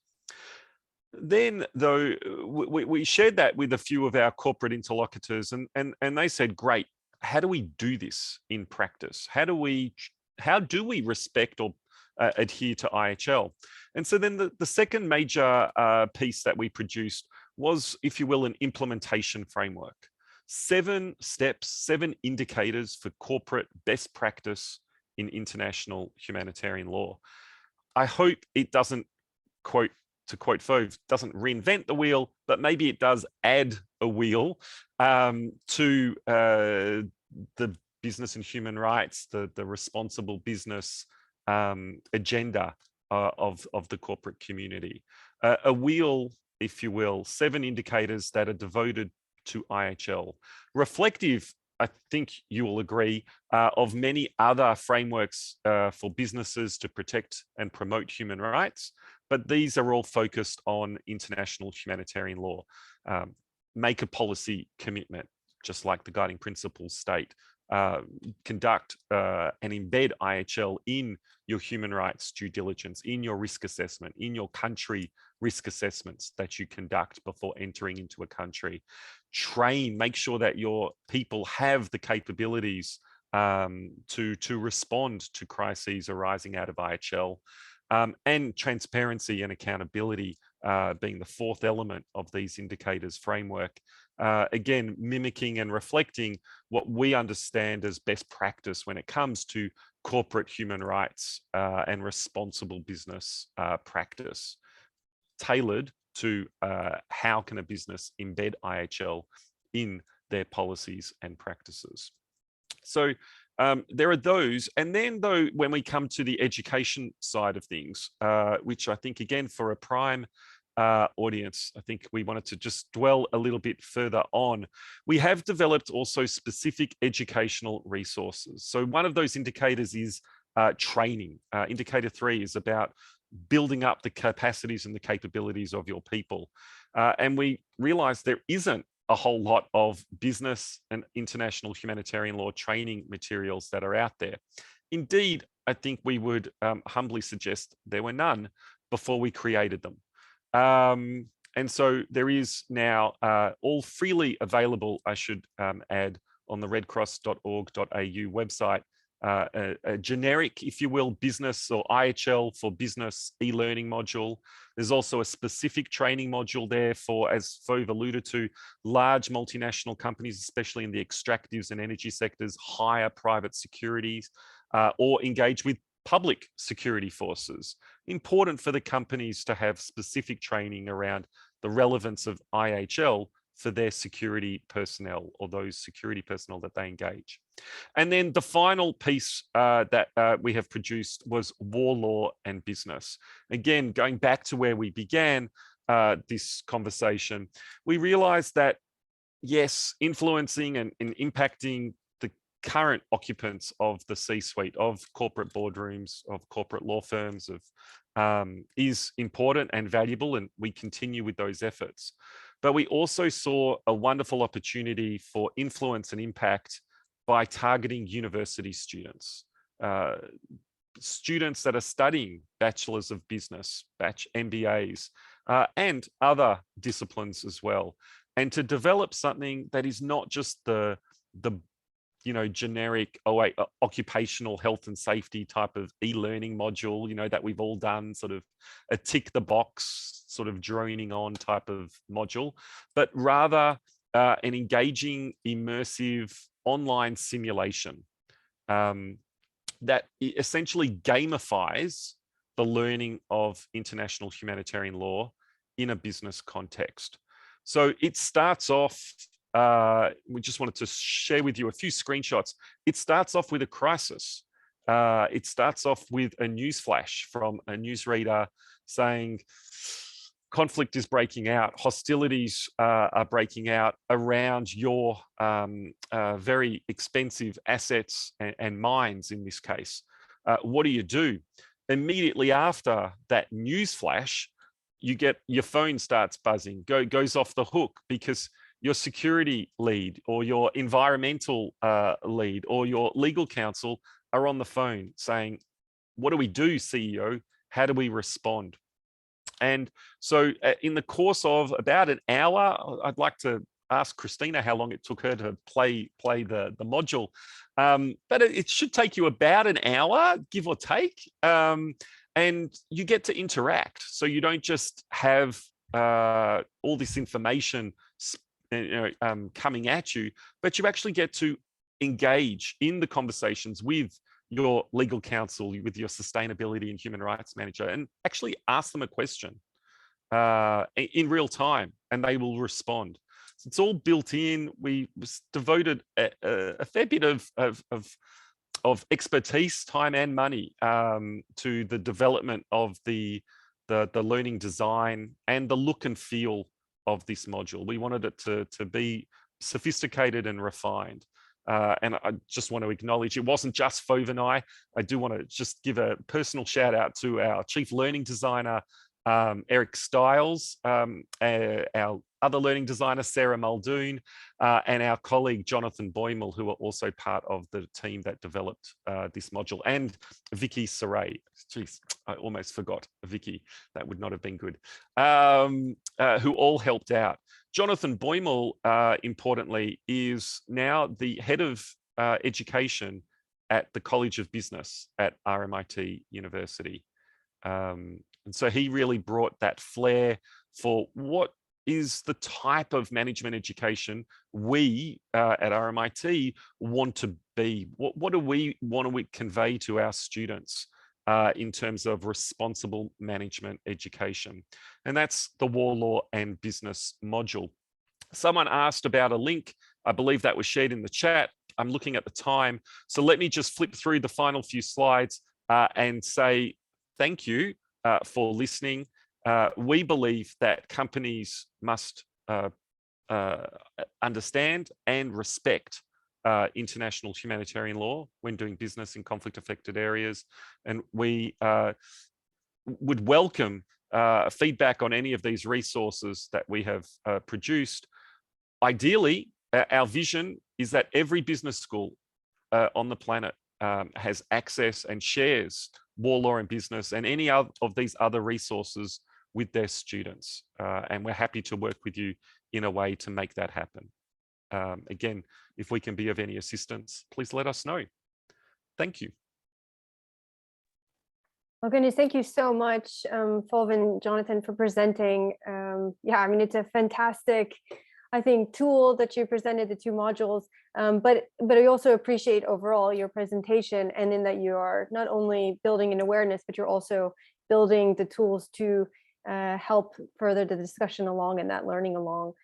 Then, though, we shared that with a few of our corporate interlocutors, and they said, "Great, how do we do this in practice? How do we respect or adhere to IHL?" And so then the second major piece that we produced was, if you will, an implementation framework. 7 steps, 7 indicators for corporate best practice in international humanitarian law. I hope it doesn't, to quote Fauve, doesn't reinvent the wheel, but maybe it does add a wheel to the business and human rights, the responsible business agenda of the corporate community. A wheel, if you will, 7 indicators that are devoted to IHL. Reflective, I think you will agree, of many other frameworks for businesses to protect and promote human rights, but these are all focused on international humanitarian law. Make a policy commitment, just like the guiding principles state. Conduct and embed IHL in your human rights due diligence, in your risk assessment, in your country risk assessments that you conduct before entering into a country. Train, make sure that your people have the capabilities to respond to crises arising out of IHL. And transparency and accountability being the 4th element of these indicators framework. Again, mimicking and reflecting what we understand as best practice when it comes to corporate human rights and responsible business practice, tailored to how can a business embed IHL in their policies and practices. So there are those. And then, though, when we come to the education side of things, which I think, again, for a prime audience, I think we wanted to just dwell a little bit further on. We have developed also specific educational resources. So one of those indicators is training. Indicator 3 is about building up the capacities and the capabilities of your people. And we realized there isn't a whole lot of business and international humanitarian law training materials that are out there. Indeed, I think we would humbly suggest there were none before we created them. And so there is now all freely available, I should add, on the redcross.org.au website, a generic, if you will, business or IHL for business e-learning module. There's also a specific training module there for, as Fauve alluded to, large multinational companies, especially in the extractives and energy sectors, hire private securities or engage with public security forces. Important for the companies to have specific training around the relevance of IHL for their security personnel or those security personnel that they engage. And then the final piece that we have produced was war law and business. Again, going back to where we began this conversation, we realized that, yes, influencing and impacting current occupants of the C-suite, of corporate boardrooms, of corporate law firms, is important and valuable, and we continue with those efforts. But we also saw a wonderful opportunity for influence and impact by targeting university students, students that are studying Bachelors of Business, MBAs, and other disciplines as well, and to develop something that is not just the generic occupational health and safety type of e-learning module, that we've all done, sort of a tick the box, sort of droning on type of module, but rather an engaging, immersive online simulation that essentially gamifies the learning of international humanitarian law in a business context. So it starts off, we just wanted to share with you a few screenshots. It starts off with a crisis. It starts off with a news flash from a newsreader saying, conflict is breaking out, hostilities are breaking out around your very expensive assets and mines in this case. What do? Immediately after that news flash, you get your phone starts buzzing, goes off the hook, because your security lead or your environmental lead or your legal counsel are on the phone saying, what do we do, CEO? How do we respond? And so in the course of about an hour, I'd like to ask Christina how long it took her to play the module. But it should take you about an hour, give or take. And you get to interact. So you don't just have all this information coming at you, but you actually get to engage in the conversations with your legal counsel, with your sustainability and human rights manager, and actually ask them a question in real time, and they will respond. So it's all built in. We devoted a fair bit of expertise, time and money to the development of the learning design and the look and feel of this module. We wanted it to be sophisticated and refined. And I just want to acknowledge, it wasn't just Fauve and I do want to just give a personal shout out to our chief learning designer, Eric Stiles, our other learning designer, Sarah Muldoon, and our colleague, Jonathan Boymel, who are also part of the team that developed this module, and Vicky Saray. Jeez, I almost forgot Vicky. That would not have been good. Who all helped out. Jonathan Boymel, importantly, is now the head of education at the College of Business at RMIT University. And so he really brought that flair for what is the type of management education we at RMIT want to be. What do we want to convey to our students in terms of responsible management education? And that's the War, Law and Business module. Someone asked about a link. I believe that was shared in the chat. I'm looking at the time. So let me just flip through the final few slides and say thank you for listening. We believe that companies must understand and respect international humanitarian law when doing business in conflict-affected areas. And we would welcome feedback on any of these resources that we have produced. Ideally, our vision is that every business school on the planet has access and shares War, Law and Business and any of these other resources with their students. And we're happy to work with you in a way to make that happen. Again, if we can be of any assistance, please let us know. Thank you. Oh goodness, thank you so much, Fauve and Jonathan, for presenting. Yeah, I mean, it's a fantastic, I think, tool that you presented, the two modules, but I also appreciate overall your presentation, and in that you are not only building an awareness, but you're also building the tools to help further the discussion along and that learning along.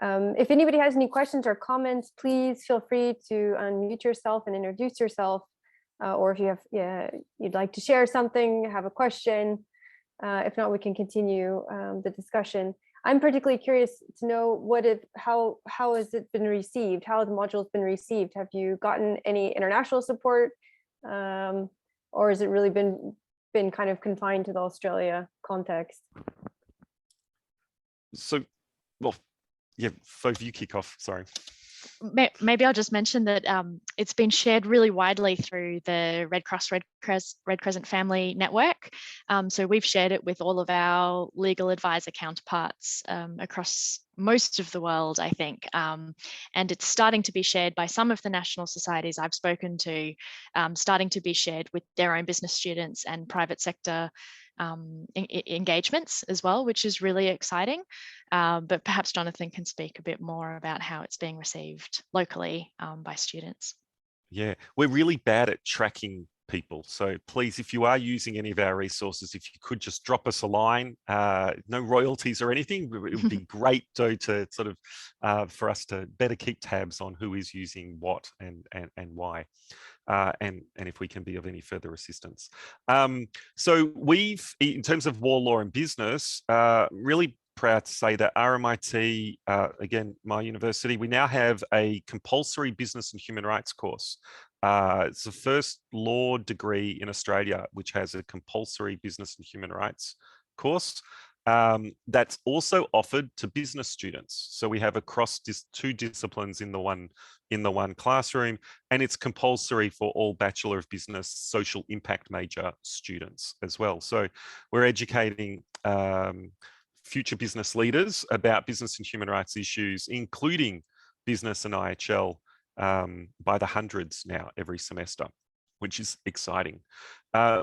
If anybody has any questions or comments, please feel free to unmute yourself and introduce yourself, or if you have, you'd like to share something, have a question. If not, we can continue the discussion. I'm particularly curious to know how has it been received? How have the modules been received? Have you gotten any international support, or has it really been kind of confined to the Australia context? So, well, yeah, Fauve, you kick off. Sorry. Maybe I'll just mention that it's been shared really widely through the Red Cross, Red Crescent family network. So we've shared it with all of our legal advisor counterparts across most of the world, I think. And it's starting to be shared by some of the national societies I've spoken to, starting to be shared with their own business students and private sector engagements as well, which is really exciting. But perhaps Jonathan can speak a bit more about how it's being received locally by students. Yeah, we're really bad at tracking people. So please, if you are using any of our resources, if you could just drop us a line, no royalties or anything, it would be great though to sort of for us to better keep tabs on who is using what and why. And if we can be of any further assistance. So we've, in terms of war, law and business, really proud to say that RMIT, again, my university, we now have a compulsory business and human rights course. It's the first law degree in Australia which has a compulsory business and human rights course. That's also offered to business students. So we have across two disciplines in the one classroom, and it's compulsory for all Bachelor of Business Social Impact major students as well. So we're educating future business leaders about business and human rights issues, including business and IHL, by the hundreds now every semester, which is exciting.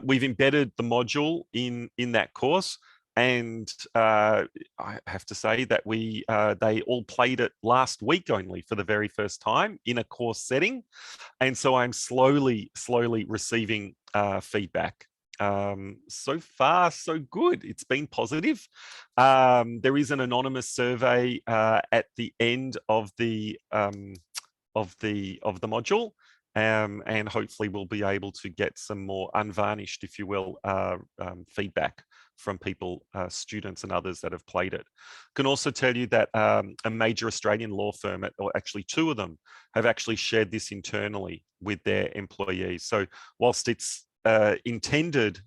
We've embedded the module in that course. And I have to say that they all played it last week only for the very first time in a course setting. And so I'm slowly receiving feedback. So far, so good. It's been positive. There is an anonymous survey at the end of the module. And hopefully we'll be able to get some more unvarnished, if you will, feedback from people, students and others that have played it. Can also tell you that a major Australian law firm, or actually two of them, have actually shared this internally with their employees. So whilst it's intended,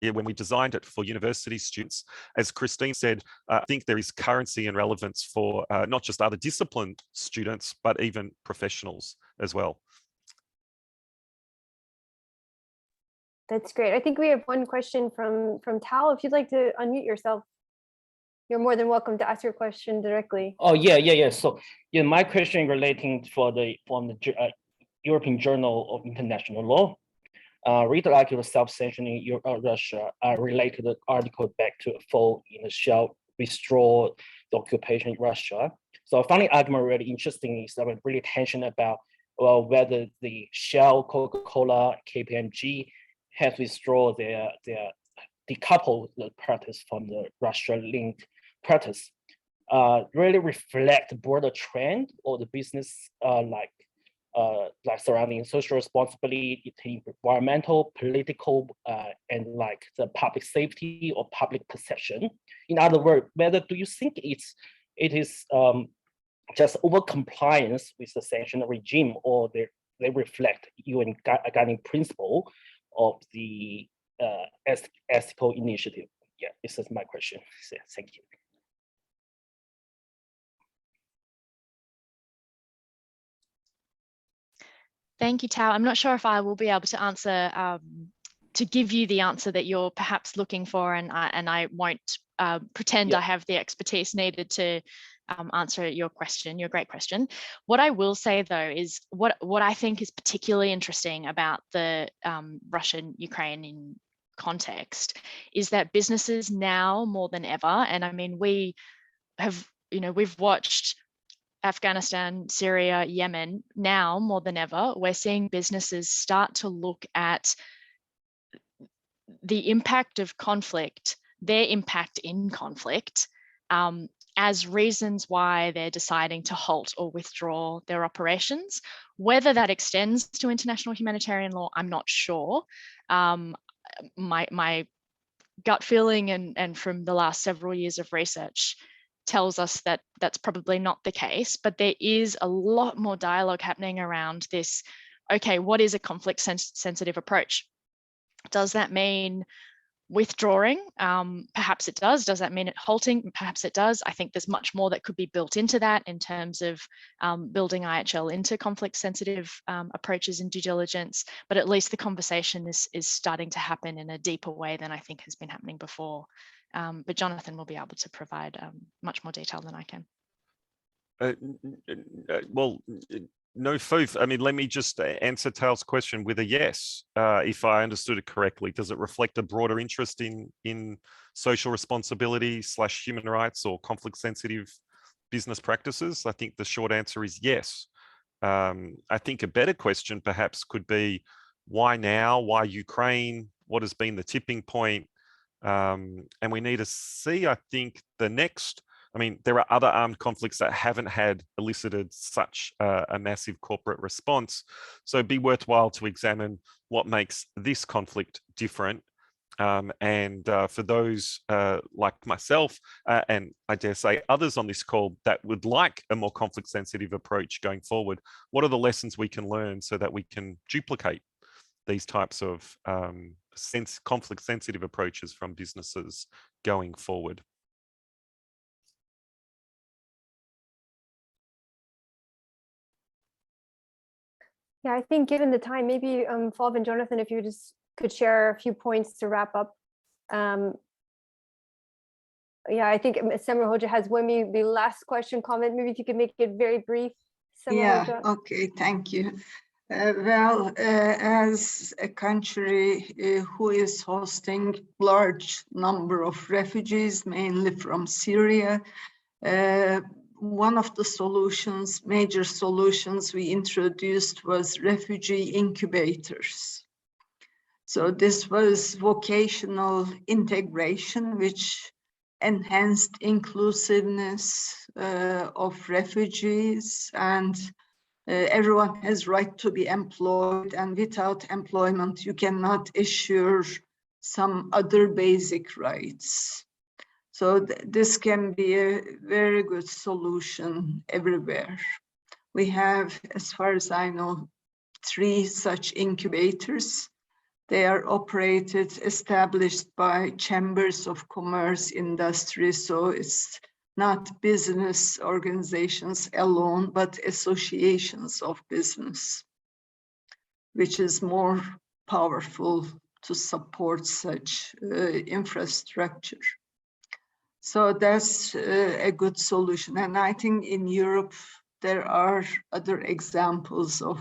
when we designed it for university students, as Christine said, I think there is currency and relevance for not just other discipline students, but even professionals as well. That's great. I think we have one question from Tal. If you'd like to unmute yourself, you're more than welcome to ask your question directly. Oh, yeah. So, my question relating from the European Journal of International Law. Read the article self-sanctioning Russia related the article back to Fauve shall withdraw the occupation in Russia. So I find the argument really interesting. Is really attention about whether the Shell, Coca-Cola, KPMG has withdrawn their decouple the practice from the Russia-linked practice. Really reflect the broader trend or the business like surrounding social responsibility, environmental, political, and like the public safety or public perception. In other words, whether do you think it is just over compliance with the sanction regime, or they reflect UN guiding principle of the ethical initiative? Yeah, this is my question. So, thank you. Thank you, Tao. I'm not sure if I will be able to answer, to give you the answer that you're perhaps looking for, and I won't pretend I have the expertise needed to answer your question, your great question. What I will say though is what I think is particularly interesting about the Russian-Ukrainian context is that businesses now more than ever, and I mean we have, we've watched Afghanistan, Syria, Yemen, now more than ever, we're seeing businesses start to look at the impact of conflict, their impact in conflict, as reasons why they're deciding to halt or withdraw their operations. Whether that extends to international humanitarian law, I'm not sure. My gut feeling and from the last several years of research tells us that that's probably not the case, but there is a lot more dialogue happening around this. Okay, what is a conflict sensitive approach? Does that mean withdrawing? Perhaps it does. Does that mean it halting? Perhaps it does. I think there's much more that could be built into that in terms of building IHL into conflict sensitive approaches in due diligence, but at least the conversation is starting to happen in a deeper way than I think has been happening before. But Jonathan will be able to provide much more detail than I can. Well, no, Fauve. I mean, let me just answer Tal's question with a yes. If I understood it correctly, does it reflect a broader interest in social responsibility / human rights or conflict sensitive business practices? I think the short answer is yes. I think a better question perhaps could be, why now? Why Ukraine? What has been the tipping point? And we need to see, I think, the next. I mean, there are other armed conflicts that haven't had elicited such a massive corporate response. So it'd be worthwhile to examine what makes this conflict different. And for those like myself, and I dare say others on this call that would like a more conflict sensitive approach going forward, what are the lessons we can learn so that we can duplicate these types of conflict sensitive approaches from businesses going forward? Yeah, I think given the time, maybe Fauve and Jonathan, if you just could share a few points to wrap up. Yeah, I think Semra Hoja has maybe last question, comment. Maybe if you could make it very brief. Yeah, okay, thank you. Well, as a country who is hosting large number of refugees, mainly from Syria, one of the solutions, major solutions we introduced was refugee incubators. So this was vocational integration, which enhanced inclusiveness of refugees, and everyone has right to be employed, and without employment, you cannot assure some other basic rights. So this can be a very good solution everywhere. We have, as far as I know, 3 such incubators. They are established by chambers of commerce, industry, so it's not business organizations alone, but associations of business, which is more powerful to support such infrastructure. So that's a good solution. And I think in Europe, there are other examples of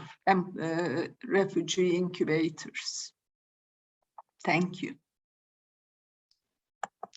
refugee incubators. Thank you.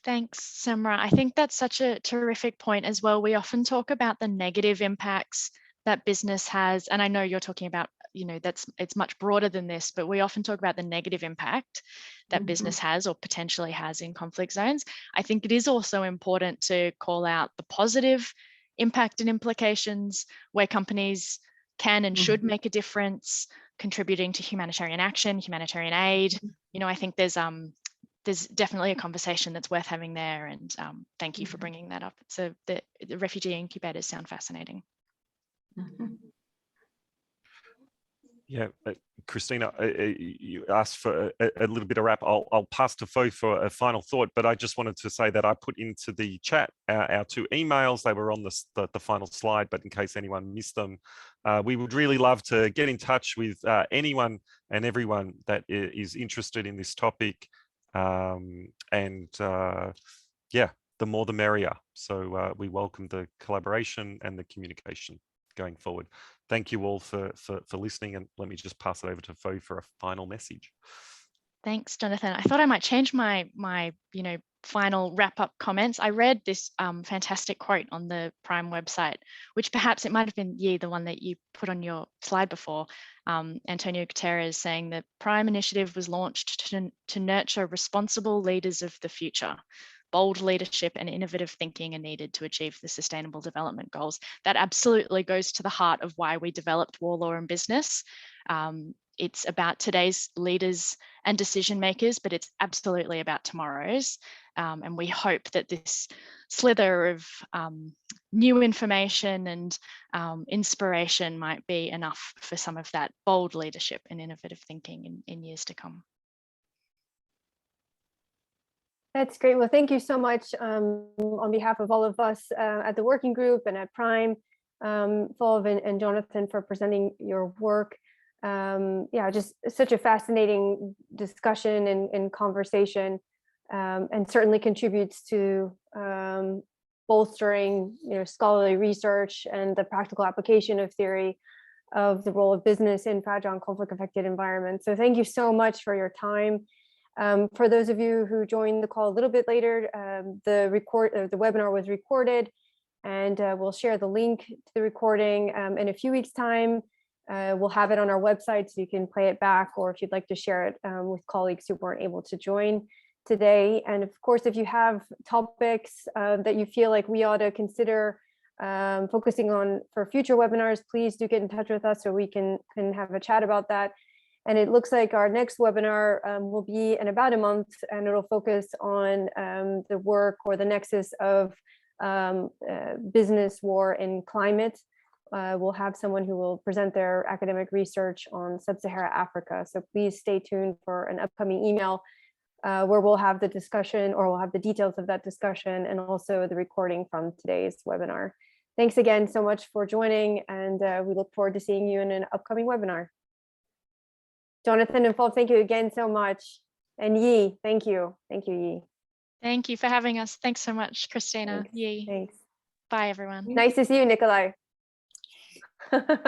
Thanks, Semra. I think that's such a terrific point as well. We often talk about the negative impacts that business has, and I know you're talking about, you know, it's much broader than this, but we often talk about the negative impact that business has or potentially has in conflict zones. I think it is also important to call out the positive impact and implications where companies can and should make a difference, contributing to humanitarian action, humanitarian aid. You know, I think there's definitely a conversation that's worth having there, and thank you for bringing that up. So the refugee incubators sound fascinating. Yeah, Christina, you asked for a little bit of wrap. I'll pass to Fauve for a final thought, but I just wanted to say that I put into the chat our 2 emails. They were on the final slide, but in case anyone missed them, we would really love to get in touch with anyone and everyone that is interested in this topic. Yeah, the more the merrier. So we welcome the collaboration and the communication going forward. Thank you all for listening, and let me just pass it over to Fauve for a final message. Thanks, Jonathan. I thought I might change my final wrap-up comments. I read this fantastic quote on the Prime website, which perhaps it might have been the one that you put on your slide before. Antonio Guterres saying the Prime initiative was launched to nurture responsible leaders of the future. Bold leadership and innovative thinking are needed to achieve the Sustainable Development Goals. That absolutely goes to the heart of why we developed War, Law and Business. it's about today's leaders and decision makers, but it's absolutely about tomorrow's. And we hope that this slither of new information and inspiration might be enough for some of that bold leadership and innovative thinking in years to come. That's great. Well, thank you so much on behalf of all of us at the working group and at Prime, Fauve and Jonathan, for presenting your work. Yeah, just such a fascinating discussion and conversation, and certainly contributes to bolstering, scholarly research and the practical application of theory of the role of business in fragile and conflict-affected environments. So thank you so much for your time. For those of you who joined the call a little bit later, the webinar was recorded, and we'll share the link to the recording in a few weeks' time. We'll have it on our website so you can play it back, or if you'd like to share it with colleagues who weren't able to join today. And of course, if you have topics that you feel like we ought to consider focusing on for future webinars, please do get in touch with us so we can have a chat about that. And it looks like our next webinar will be in about a month, and it'll focus on the work or the nexus of business, war, and climate. We'll have someone who will present their academic research on sub-Saharan Africa. So please stay tuned for an upcoming email where we'll have the discussion, or we'll have the details of that discussion, and also the recording from today's webinar. Thanks again so much for joining, and we look forward to seeing you in an upcoming webinar. Jonathan and Fauve, thank you again so much. And Yi, thank you. Thank you, Yi. Thank you for having us. Thanks so much, Christina. Thanks. Yi. Thanks. Bye, everyone. Nice to see you, Nikolai.